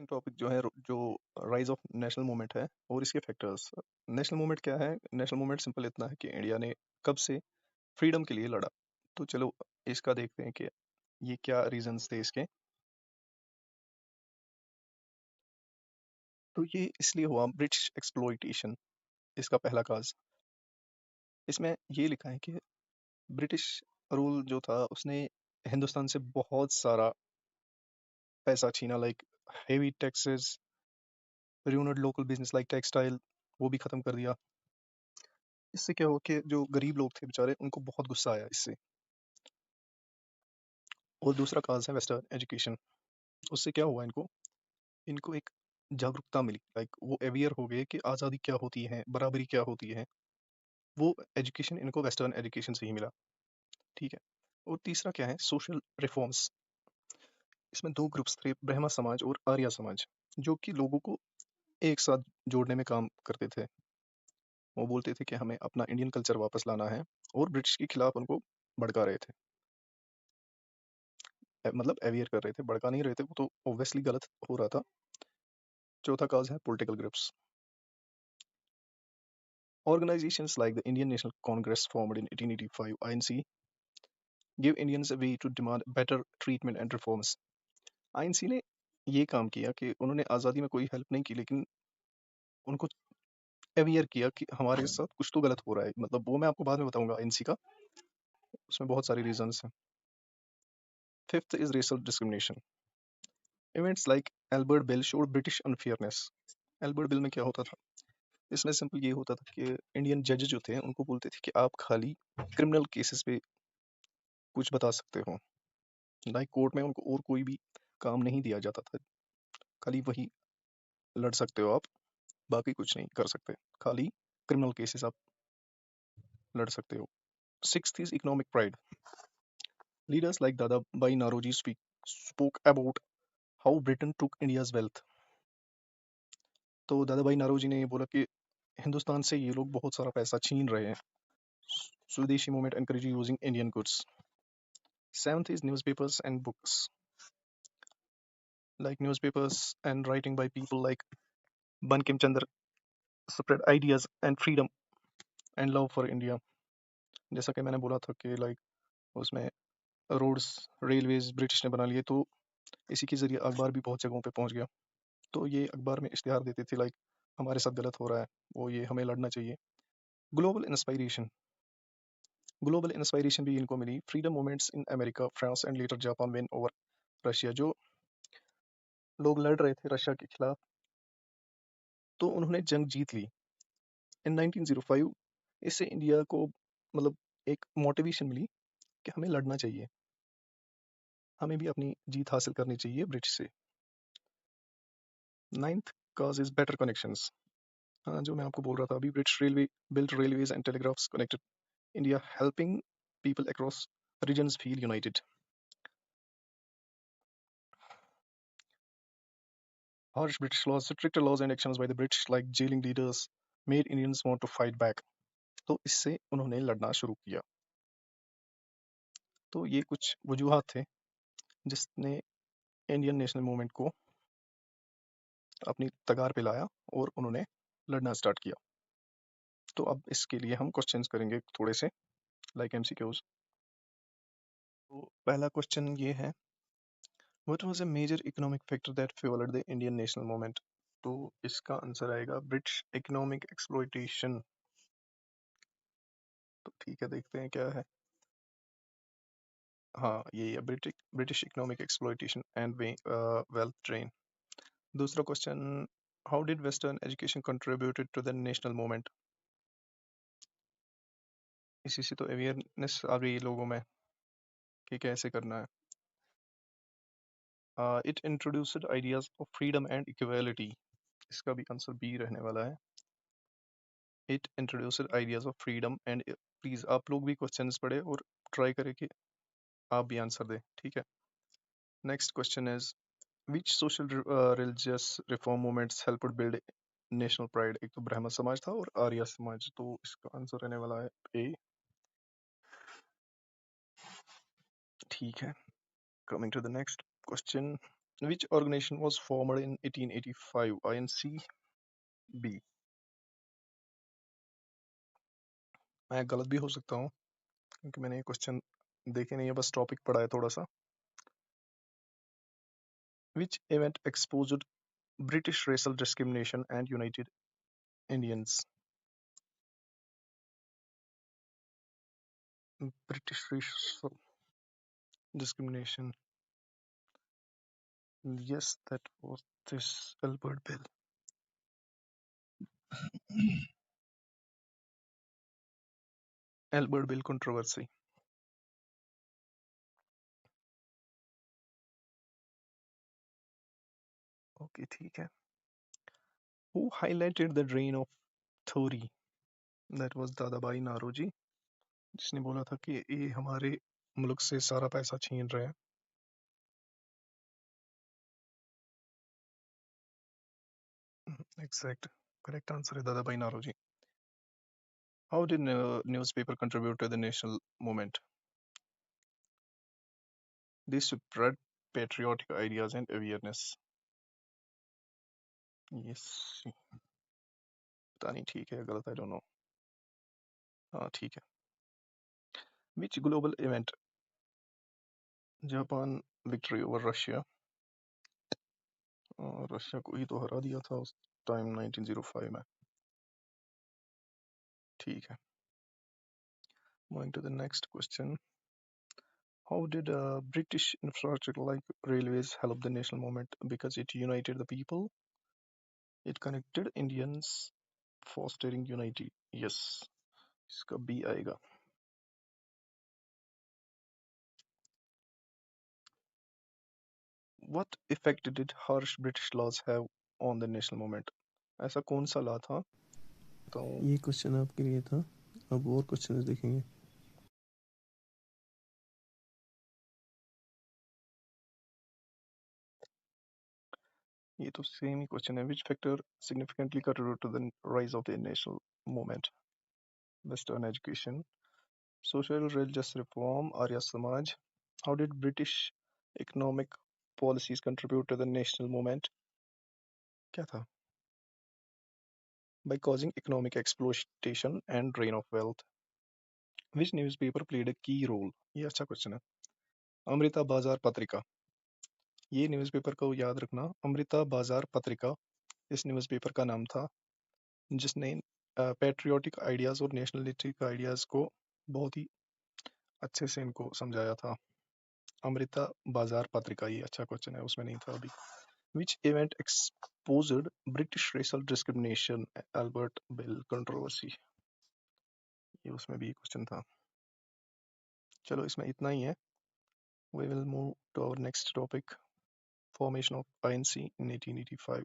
Second topic जो है जो राइज ऑफ नेशनल मूवमेंट है और इसके फैक्टर्स। नेशनल मूवमेंट क्या है? नेशनल मूवमेंट सिंपल इतना है कि इंडिया ने कब से फ्रीडम के लिए लड़ा। तो चलो इसका देखते हैं कि ये क्या रीजंस थे इसके। तो ये इसलिए हुआ ब्रिटिश एक्सप्लॉइटेशन, इसका पहला काज। इसमें ये लिखा है कि ब्रिटिश रूल जो था उसने हिंदुस्तान से बहुत सारा पैसा छीना, like heavy taxes, ruined local business like textile, वो भी खत्म कर दिया। इससे क्या हुआ कि जो गरीब लोग थे बेचारे, उनको बहुत गुस्सा आया इससे। और दूसरा काज है वेस्टर्न एजुकेशन। उससे क्या हुआ, इनको इनको एक जागरूकता मिली, लाइक वो अवेयर हो गए कि आज़ादी क्या होती है, बराबरी क्या होती है। वो एजुकेशन इनको वेस्टर्न एजुकेशन से ही मिला। ठीक है। और तीसरा क्या है, सोशल रिफॉर्म्स। इसमें दो ग्रुप्स थे, ब्रह्मा समाज और आर्य समाज, जो कि लोगों को एक साथ जोड़ने में काम करते थे। वो बोलते थे कि हमें अपना इंडियन कल्चर वापस लाना है, और ब्रिटिश के खिलाफ उनको भड़का रहे थे। मतलब अवेयर कर रहे थे, भड़का नहीं रहे थे, वो तो ऑब्वियसली गलत हो रहा था। चौथा काज है political groups. Organizations like the Indian National Congress, formed in 1885, INC, give Indians a way to demand better treatment and reforms. INC ने ये काम किया कि उन्होंने आज़ादी में कोई हेल्प नहीं की, लेकिन उनको अवेयर किया कि हमारे साथ कुछ तो गलत हो रहा है। मतलब वो मैं आपको बाद में बताऊंगा INC का, उसमें बहुत सारी रीजंस हैं। Fifth is racial discrimination. Events like Ilbert bill showed British unfairness. Ilbert bill में क्या होता था? इसमें सिंपल ये होता था कि इंडियन जज जो थे उनको बोलते थे कि आप खाली क्रिमिनल केसेस पे कुछ बता सकते हो, लाइक कोर्ट में उनको और कोई भी काम नहीं दिया जाता था। खाली वही लड़ सकते हो आप, बाकी कुछ नहीं कर सकते, खाली क्रिमिनल केसेस आप लड़ सकते हो। Sixth is economic pride. Leaders like Dadabhai Naoroji spoke about how Britain took India's wealth. तो दादा भाई नारोजी ने ये बोला कि हिंदुस्तान से ये लोग बहुत सारा पैसा छीन रहे हैं। स्वदेशी movement encourage using Indian goods. Seventh is newspapers and books, like newspapers and writing by people like Bankim Chandra spread ideas and freedom and love for India। जैसा कि मैंने बोला था कि लाइक उसमें रोड्स, रेलवेज ब्रिटिश ने बना लिए, तो इसी के जरिए अखबार भी बहुत जगहों पे पहुंच गया। तो ये अखबार में इश्तिहार देते थे लाइक हमारे साथ गलत हो रहा है, वो ये हमें लड़ना चाहिए। Global inspiration. ग्लोबल इंस्पायरेशन भी इनको मिली। Freedom movements in America, France and later Japan win over Russia. जो लोग लड़ रहे थे रशिया के खिलाफ, तो उन्होंने जंग जीत ली इन 1905। इससे इंडिया को मतलब एक मोटिवेशन मिली कि हमें लड़ना चाहिए, हमें भी अपनी जीत हासिल करनी चाहिए ब्रिटिश से। Ninth cause is better connections. हाँ, जो मैं आपको बोल रहा था अभी, British railway built railways and telegraphs connected India, helping people across regions feel united. Harsh British laws, stricter laws and actions by the British like jailing leaders made Indians want to fight back. तो इससे उन्होंने लड़ना शुरू किया। तो ये कुछ वजूहात थे जिसने इंडियन नेशनल मूवमेंट को अपनी तगार पे लाया और उन्होंने लड़ना स्टार्ट किया। तो अब इसके लिए हम क्वेश्चंस करेंगे थोड़े से, लाइक एमसीक्यूज। तो पहला क्वेश्चन ये है, what was a major economic factor that fuelled the Indian national movement. तो इसका आंसर आएगा ब्रिटिश इकोनॉमिक एक्सप्लॉइटेशन। तो ठीक है, देखते हैं क्या है। हाँ, ये है British British economic exploitation and wealth drain. दूसरा question, how did western education contributed to the national movement. इसी से तो अवेयरनेस आ गई लोगों में कि कैसे करना है। It introduced ideas of freedom and equality. इसका भी आंसर बी रहने वाला है। It introduced ideas of freedom and, please आप लोग भी क्वेश्चंस पढ़े और ट्राई करें कि आप भी आंसर दें, ठीक है। Next question is, which social religious reform movements helped build national pride. एक तो ब्राह्मण समाज था और आर्य समाज, तो इसका आंसर रहने वाला है ए। ठीक है, coming to the next question, Which organization was formed in 1885? INC B। मैं गलत भी हो सकता हूँ क्योंकि मैंने ये क्वेश्चन देखे नहीं है, बस टॉपिक पढ़ा है थोड़ा सा। Which event exposed British racial discrimination and united Indians? British racial discrimination. Yes, that was this Albert Bill. Albert Bill controversy. Okay, ठीक है। Who highlighted the reign of Thori? That was Dadabhai Naoroji, जिसने बोला था कि ये हमारे मुल्क से सारा पैसा छीन रहे हैं। Exact. Correct answer है Dadabhai Naoroji. How did newspaper contribute to the national movement? They spread patriotic ideas and awareness. Yes. पता नहीं ठीक है या गलत, I don't know. हाँ ठीक है। Which global event? Japan victory over Russia. Russia को ही तो हरा दिया था उस टाइम 1905 में। ठीक है। Moving to the next question. How did British infrastructure like railways help the national movement? Because it united the people, it connected Indians, fostering unity. Yes, इसका B आएगा। What effect did harsh British laws have on the national movement? ऐसा कौन सा law था? तो ये question आपके लिए था। अब और क्वेश्चन देखेंगे। ये तो सेम ही क्वेश्चन है। Which factor significantly contributed to the rise of the national movement? Western education, social religious reform, Arya Samaj. How did British economic policies contribute to the national movement? क्या था? By causing economic exploitation and drain of wealth. Which newspaper played a key role? ये अच्छा question है। अमृता बाजार पत्रिका। ये newspaper को याद रखना, अमृता बाजार पत्रिका इस न्यूज़पेपर का नाम था, जिसने पैट्रियोटिक आइडियाज़ और नेशनलिस्टिक आइडियाज़ को बहुत ही अच्छे से इनको समझाया था। अमृता बाजार पत्रिका, ये अच्छा क्वेश्चन है, उसमें नहीं था अभी। Which event exposed British racial discrimination? Albert Bill controversy. ये उसमें भी क्वेश्चन था। चलो इसमें इतना ही है। We will move to our next topic, formation of INC in 1885.